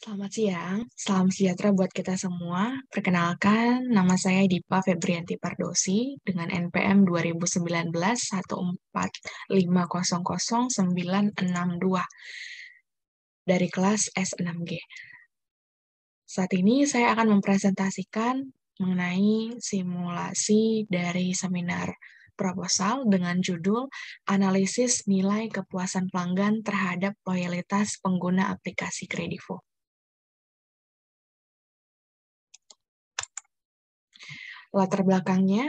Selamat siang, salam sejahtera buat kita semua. Perkenalkan, nama saya Dipa Febrianti Pardosi dengan NPM 2019 145000962 dari kelas S6G. Saat ini saya akan mempresentasikan mengenai simulasi dari seminar proposal dengan judul Analisis Nilai Kepuasan Pelanggan Terhadap Loyalitas Pengguna Aplikasi Kredivo. Latar belakangnya,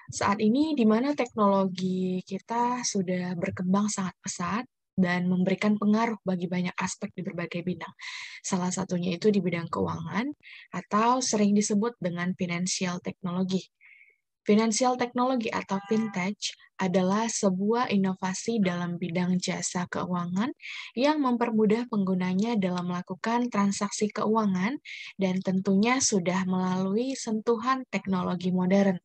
saat ini di mana teknologi kita sudah berkembang sangat pesat dan memberikan pengaruh bagi banyak aspek di berbagai bidang. Salah satunya itu di bidang keuangan atau sering disebut dengan financial technology. Financial technology atau fintech adalah sebuah inovasi dalam bidang jasa keuangan yang mempermudah penggunanya dalam melakukan transaksi keuangan dan tentunya sudah melalui sentuhan teknologi modern.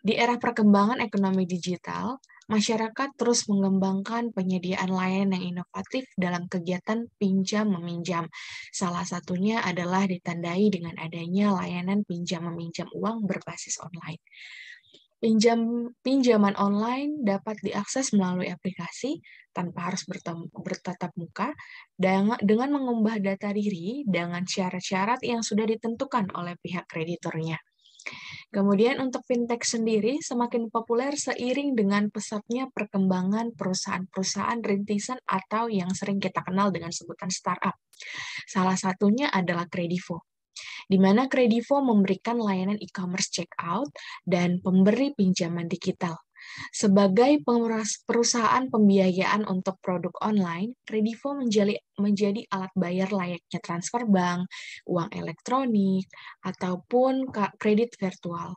Di era perkembangan ekonomi digital, masyarakat terus mengembangkan penyediaan layanan yang inovatif dalam kegiatan pinjam-meminjam. Salah satunya adalah ditandai dengan adanya layanan pinjam-meminjam uang berbasis online. Pinjaman online dapat diakses melalui aplikasi tanpa harus bertatap muka dengan mengubah data diri dengan syarat-syarat yang sudah ditentukan oleh pihak kreditornya. Kemudian untuk fintech sendiri semakin populer seiring dengan pesatnya perkembangan perusahaan-perusahaan rintisan atau yang sering kita kenal dengan sebutan startup. Salah satunya adalah Kredivo, di mana Kredivo memberikan layanan e-commerce checkout dan pemberi pinjaman digital. Sebagai perusahaan pembiayaan untuk produk online, Kredivo menjadi alat bayar layaknya transfer bank, uang elektronik, ataupun kredit virtual.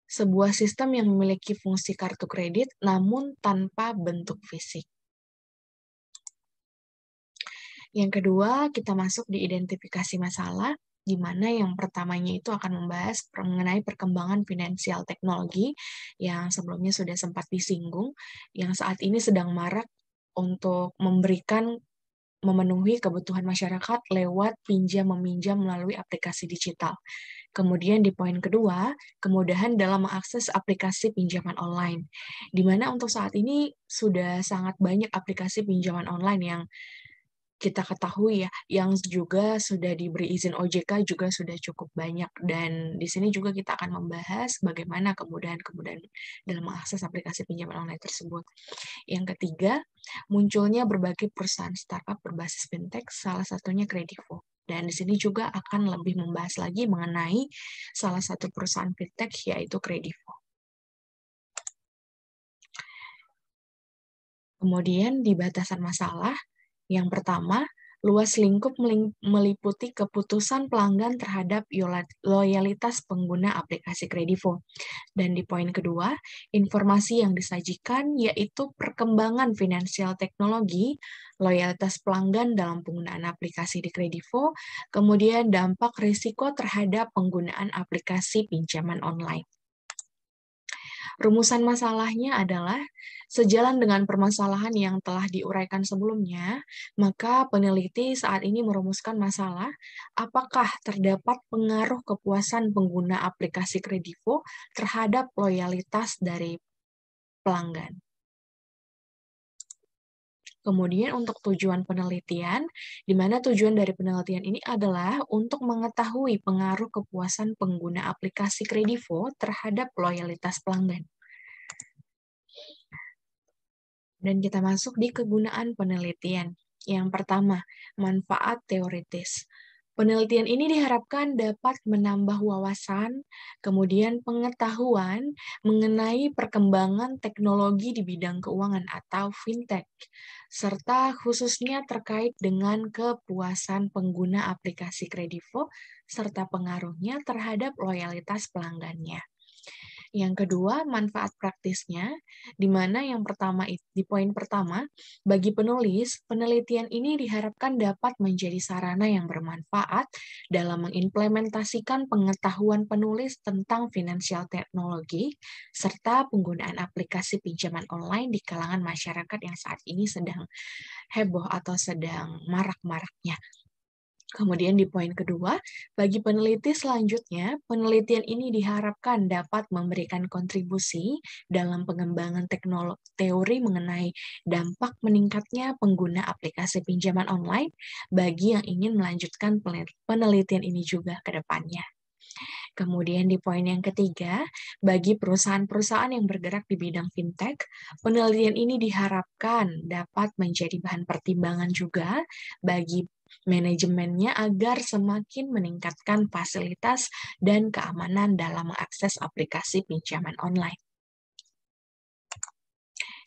Sebuah sistem yang memiliki fungsi kartu kredit namun tanpa bentuk fisik. Yang kedua, kita masuk di identifikasi masalah, di mana yang pertamanya itu akan membahas mengenai perkembangan finansial teknologi yang sebelumnya sudah sempat disinggung, yang saat ini sedang marak untuk memenuhi kebutuhan masyarakat lewat pinjam-meminjam melalui aplikasi digital. Kemudian di poin kedua, kemudahan dalam mengakses aplikasi pinjaman online, di mana untuk saat ini sudah sangat banyak aplikasi pinjaman online yang kita ketahui ya, yang juga sudah diberi izin OJK juga sudah cukup banyak. Dan di sini juga kita akan membahas bagaimana kemudahan-kemudahan dalam mengakses aplikasi pinjaman online tersebut. Yang ketiga, munculnya berbagai perusahaan startup berbasis fintech, salah satunya Kredivo. Dan di sini juga akan lebih membahas lagi mengenai salah satu perusahaan fintech, yaitu Kredivo. Kemudian di batasan masalah, yang pertama, luas lingkup meliputi keputusan pelanggan terhadap loyalitas pengguna aplikasi Kredivo. Dan di poin kedua, informasi yang disajikan yaitu perkembangan finansial teknologi, loyalitas pelanggan dalam penggunaan aplikasi di Kredivo, kemudian dampak risiko terhadap penggunaan aplikasi pinjaman online. Rumusan masalahnya adalah sejalan dengan permasalahan yang telah diuraikan sebelumnya, maka peneliti saat ini merumuskan masalah apakah terdapat pengaruh kepuasan pengguna aplikasi Kredivo terhadap loyalitas dari pelanggan. Kemudian untuk tujuan penelitian, di mana tujuan dari penelitian ini adalah untuk mengetahui pengaruh kepuasan pengguna aplikasi Kredivo terhadap loyalitas pelanggan. Dan kita masuk di kegunaan penelitian. Yang pertama, manfaat teoritis. Penelitian ini diharapkan dapat menambah wawasan, kemudian pengetahuan mengenai perkembangan teknologi di bidang keuangan atau fintech, serta khususnya terkait dengan kepuasan pengguna aplikasi Kredivo, serta pengaruhnya terhadap loyalitas pelanggannya. Yang kedua, manfaat praktisnya, di mana yang pertama di poin pertama, bagi penulis, penelitian ini diharapkan dapat menjadi sarana yang bermanfaat dalam mengimplementasikan pengetahuan penulis tentang finansial teknologi serta penggunaan aplikasi pinjaman online di kalangan masyarakat yang saat ini sedang heboh atau sedang marak-maraknya. Kemudian di poin kedua, bagi peneliti selanjutnya, penelitian ini diharapkan dapat memberikan kontribusi dalam pengembangan teori mengenai dampak meningkatnya pengguna aplikasi pinjaman online bagi yang ingin melanjutkan penelitian ini juga ke depannya. Kemudian di poin yang ketiga, bagi perusahaan-perusahaan yang bergerak di bidang fintech, penelitian ini diharapkan dapat menjadi bahan pertimbangan juga bagi manajemennya agar semakin meningkatkan fasilitas dan keamanan dalam mengakses aplikasi pinjaman online.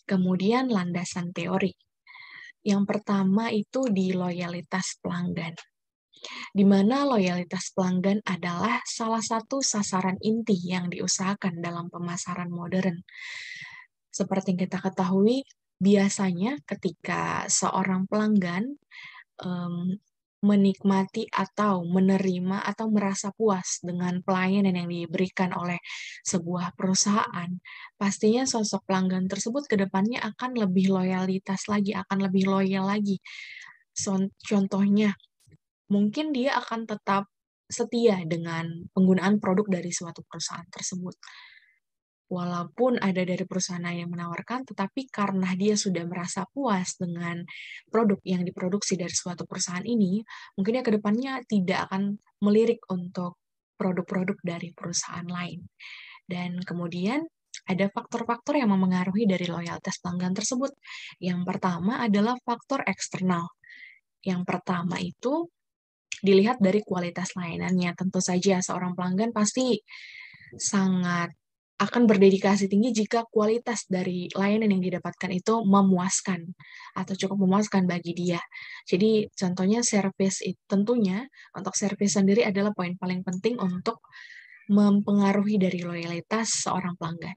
Kemudian landasan teori. Yang pertama itu di loyalitas pelanggan, di mana loyalitas pelanggan adalah salah satu sasaran inti yang diusahakan dalam pemasaran modern. Seperti yang kita ketahui, biasanya ketika seorang pelanggan menikmati atau menerima atau merasa puas dengan pelayanan yang diberikan oleh sebuah perusahaan, pastinya sosok pelanggan tersebut ke depannya akan lebih loyalitas lagi, akan lebih loyal lagi. Contohnya, mungkin dia akan tetap setia dengan penggunaan produk dari suatu perusahaan tersebut. Walaupun ada dari perusahaan yang menawarkan, tetapi karena dia sudah merasa puas dengan produk yang diproduksi dari suatu perusahaan ini, mungkin dia ke depannya tidak akan melirik untuk produk-produk dari perusahaan lain. Dan kemudian ada faktor-faktor yang memengaruhi dari loyalitas pelanggan tersebut. Yang pertama adalah faktor eksternal. Yang pertama itu dilihat dari kualitas layanannya. Tentu saja seorang pelanggan pasti sangat akan berdedikasi tinggi jika kualitas dari layanan yang didapatkan itu memuaskan atau cukup memuaskan bagi dia. Jadi contohnya service itu tentunya untuk service sendiri adalah poin paling penting untuk mempengaruhi dari loyalitas seorang pelanggan.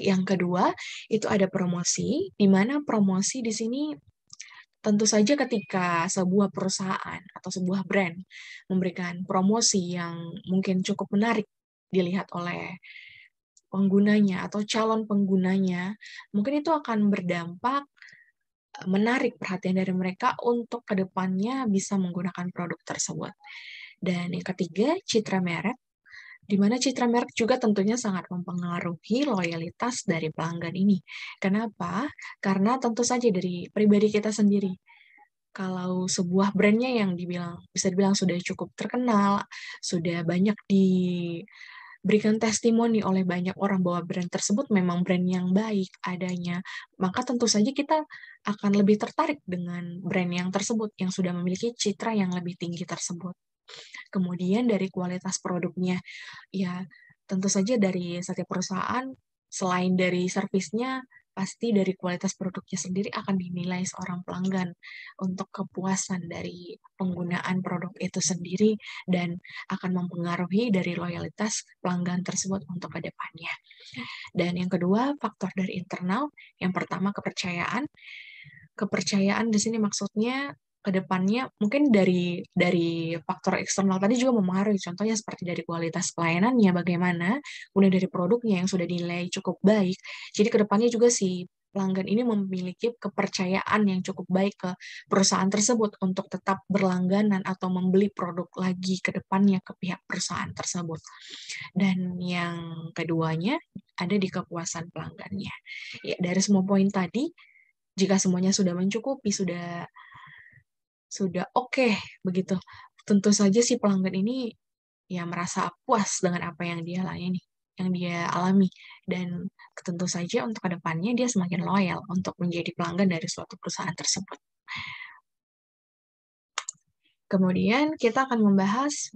Yang kedua, itu ada promosi, di mana promosi di sini tentu saja ketika sebuah perusahaan atau sebuah brand memberikan promosi yang mungkin cukup menarik dilihat oleh penggunanya atau calon penggunanya, mungkin itu akan berdampak menarik perhatian dari mereka untuk kedepannya bisa menggunakan produk tersebut. Dan yang ketiga, citra merek, di mana citra merek juga tentunya sangat mempengaruhi loyalitas dari pelanggan ini. Kenapa? Karena tentu saja dari pribadi kita sendiri. Kalau sebuah brandnya yang bisa dibilang sudah cukup terkenal, sudah banyak diberikan testimoni oleh banyak orang bahwa brand tersebut memang brand yang baik adanya, maka tentu saja kita akan lebih tertarik dengan brand yang tersebut, yang sudah memiliki citra yang lebih tinggi tersebut. Kemudian dari kualitas produknya, ya tentu saja dari setiap perusahaan, selain dari servisnya, pasti dari kualitas produknya sendiri akan dinilai seorang pelanggan untuk kepuasan dari penggunaan produk itu sendiri dan akan mempengaruhi dari loyalitas pelanggan tersebut untuk ke depannya. Dan yang kedua, faktor dari internal. Yang pertama, kepercayaan. Kepercayaan di sini maksudnya ke depannya mungkin dari faktor eksternal tadi juga mempengaruhi. Contohnya seperti dari kualitas pelayanannya bagaimana, kemudian dari produknya yang sudah dinilai cukup baik. Jadi ke depannya juga si pelanggan ini memiliki kepercayaan yang cukup baik ke perusahaan tersebut untuk tetap berlangganan atau membeli produk lagi ke depannya ke pihak perusahaan tersebut. Dan yang keduanya ada di kepuasan pelanggannya. Ya, dari semua poin tadi, jika semuanya sudah mencukupi, sudah oke begitu. Tentu saja si pelanggan ini ya merasa puas dengan apa yang dia layani, yang dia alami, dan tentu saja untuk kedepannya dia semakin loyal untuk menjadi pelanggan dari suatu perusahaan tersebut. Kemudian kita akan membahas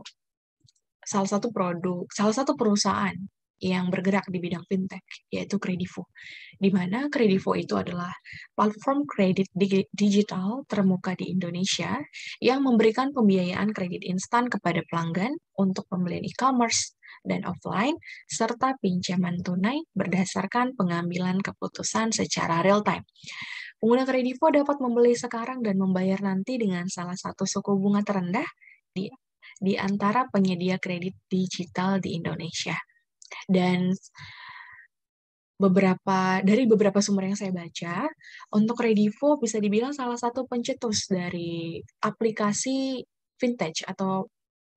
salah satu perusahaan yang bergerak di bidang fintech, yaitu Kredivo. Di mana Kredivo itu adalah platform kredit digital termuka di Indonesia yang memberikan pembiayaan kredit instan kepada pelanggan untuk pembelian e-commerce dan offline, serta pinjaman tunai berdasarkan pengambilan keputusan secara real-time. Pengguna Kredivo dapat membeli sekarang dan membayar nanti dengan salah satu suku bunga terendah di di antara penyedia kredit digital di Indonesia. Dan dari beberapa sumber yang saya baca, untuk Kredivo bisa dibilang salah satu pencetus dari aplikasi vintage atau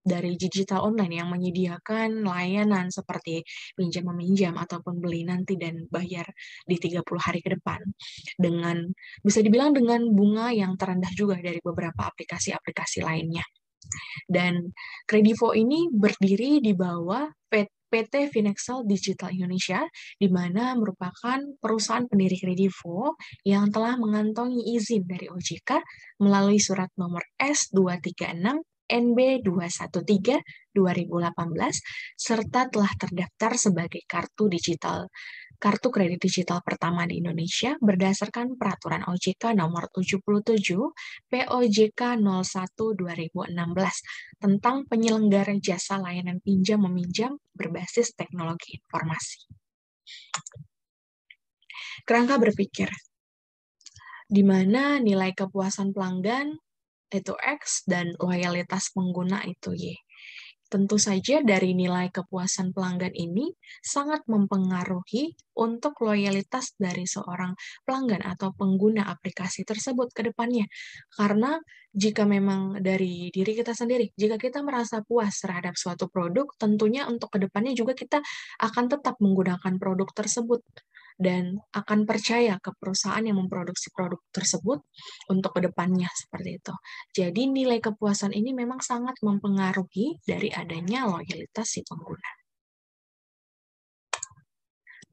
dari digital online yang menyediakan layanan seperti pinjam meminjam ataupun beli nanti dan bayar di 30 hari ke depan dengan bisa dibilang dengan bunga yang terendah juga dari beberapa aplikasi-aplikasi lainnya. Dan Kredivo ini berdiri di bawah PT Finexel Digital Indonesia, di mana merupakan perusahaan pendiri Kredivo yang telah mengantongi izin dari OJK melalui surat nomor S236 NB 213 2018 serta telah terdaftar sebagai kartu kredit digital pertama di Indonesia berdasarkan peraturan OJK nomor 77 POJK 01 2016 tentang penyelenggara jasa layanan pinjam meminjam berbasis teknologi informasi. Kerangka berpikir, di mana nilai kepuasan pelanggan itu X dan loyalitas pengguna itu Y. Tentu saja dari nilai kepuasan pelanggan ini sangat mempengaruhi untuk loyalitas dari seorang pelanggan atau pengguna aplikasi tersebut ke depannya. Karena jika memang dari diri kita sendiri, jika kita merasa puas terhadap suatu produk, tentunya untuk ke depannya juga kita akan tetap menggunakan produk tersebut dan akan percaya ke perusahaan yang memproduksi produk tersebut untuk ke depannya seperti itu. Jadi nilai kepuasan ini memang sangat mempengaruhi dari adanya loyalitas si pengguna.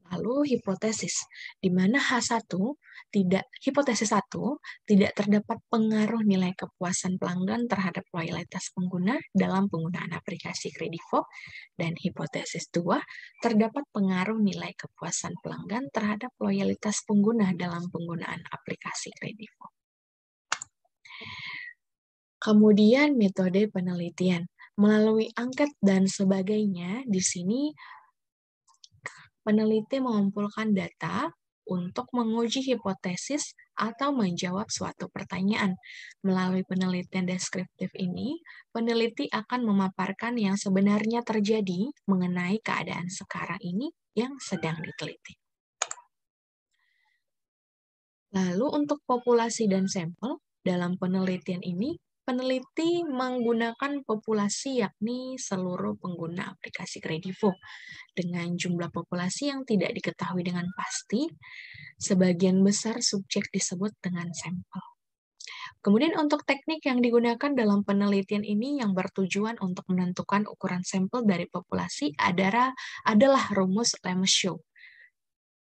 Lalu hipotesis, di mana hipotesis 1 tidak terdapat pengaruh nilai kepuasan pelanggan terhadap loyalitas pengguna dalam penggunaan aplikasi Kredivo, dan hipotesis 2 terdapat pengaruh nilai kepuasan pelanggan terhadap loyalitas pengguna dalam penggunaan aplikasi Kredivo. Kemudian metode penelitian. Melalui angket dan sebagainya, di sini peneliti mengumpulkan data untuk menguji hipotesis atau menjawab suatu pertanyaan. Melalui penelitian deskriptif ini, peneliti akan memaparkan yang sebenarnya terjadi mengenai keadaan sekarang ini yang sedang diteliti. Lalu untuk populasi dan sampel, dalam penelitian ini, peneliti menggunakan populasi yakni seluruh pengguna aplikasi Kredivo dengan jumlah populasi yang tidak diketahui dengan pasti, sebagian besar subjek disebut dengan sampel. Kemudian untuk teknik yang digunakan dalam penelitian ini yang bertujuan untuk menentukan ukuran sampel dari populasi adalah rumus Lemaître,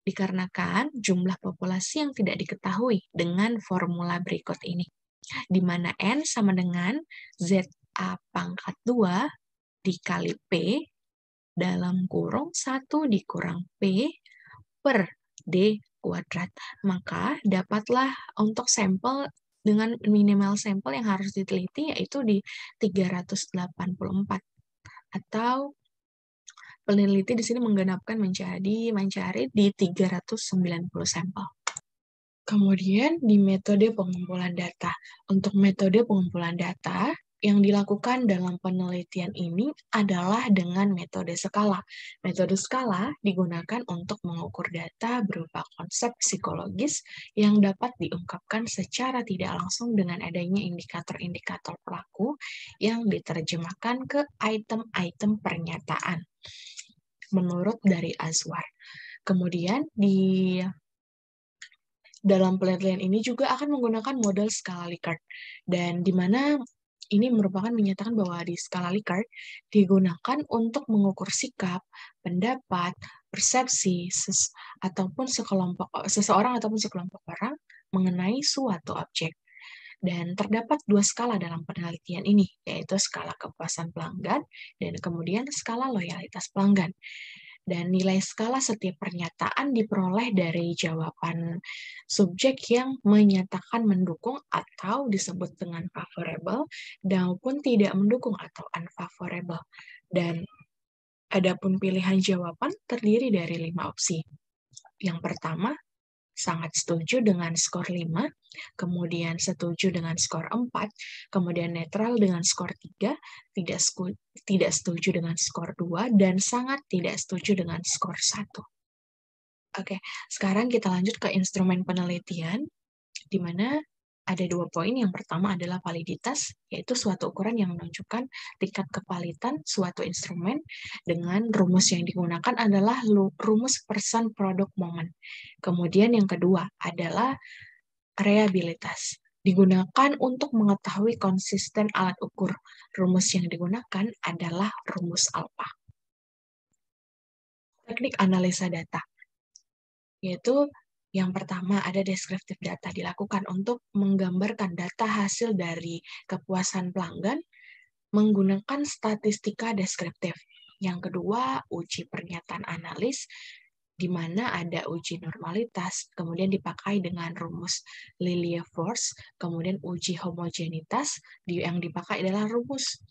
dikarenakan jumlah populasi yang tidak diketahui dengan formula berikut ini, di mana N sama dengan ZA pangkat 2 dikali P dalam kurung 1 dikurang P per D kuadrat. Maka dapatlah untuk sampel dengan minimal sampel yang harus diteliti yaitu di 384 atau peneliti di sini menggenapkan mencari di 390 sampel. Kemudian di metode pengumpulan data. Untuk metode pengumpulan data, yang dilakukan dalam penelitian ini adalah dengan metode skala. Metode skala digunakan untuk mengukur data berupa konsep psikologis yang dapat diungkapkan secara tidak langsung dengan adanya indikator-indikator pelaku yang diterjemahkan ke item-item pernyataan menurut dari Azwar. Kemudian di dalam penelitian ini juga akan menggunakan model skala Likert, dan di mana ini merupakan menyatakan bahwa di skala Likert digunakan untuk mengukur sikap, pendapat, persepsi ataupun seseorang ataupun sekelompok orang mengenai suatu objek. Dan terdapat 2 skala dalam penelitian ini, yaitu skala kepuasan pelanggan dan kemudian skala loyalitas pelanggan. Dan nilai skala setiap pernyataan diperoleh dari jawaban subjek yang menyatakan mendukung atau disebut dengan favorable, maupun tidak mendukung atau unfavorable. Dan adapun pilihan jawaban terdiri dari 5 opsi. Yang pertama, sangat setuju dengan skor 5, kemudian setuju dengan skor 4, kemudian netral dengan skor 3, tidak setuju dengan skor 2, dan sangat tidak setuju dengan skor 1. Oke, sekarang kita lanjut ke instrumen penelitian, di mana ada 2 poin. Yang pertama adalah validitas, yaitu suatu ukuran yang menunjukkan tingkat kevalitan suatu instrumen dengan rumus yang digunakan adalah rumus persen produk moment. Kemudian yang kedua adalah reliabilitas. Digunakan untuk mengetahui konsisten alat ukur. Rumus yang digunakan adalah rumus alpha. Teknik analisa data, yaitu yang pertama ada deskriptif data, dilakukan untuk menggambarkan data hasil dari kepuasan pelanggan menggunakan statistika deskriptif. Yang kedua, uji pernyataan analis, di mana ada uji normalitas, kemudian dipakai dengan rumus Lilie-Force, kemudian uji homogenitas, yang dipakai adalah rumus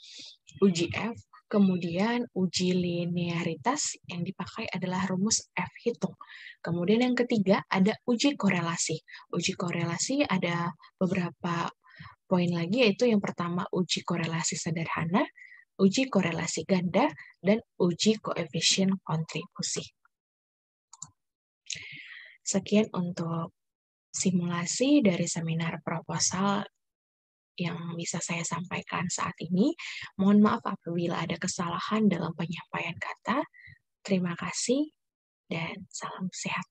uji F, kemudian uji linearitas, yang dipakai adalah rumus F hitung. Kemudian yang ketiga ada uji korelasi. Uji korelasi ada beberapa poin lagi, yaitu yang pertama uji korelasi sederhana, uji korelasi ganda, dan uji koefisien kontribusi. Sekian untuk simulasi dari seminar proposal yang bisa saya sampaikan saat ini. Mohon maaf apabila ada kesalahan dalam penyampaian kata. Terima kasih dan salam sehat.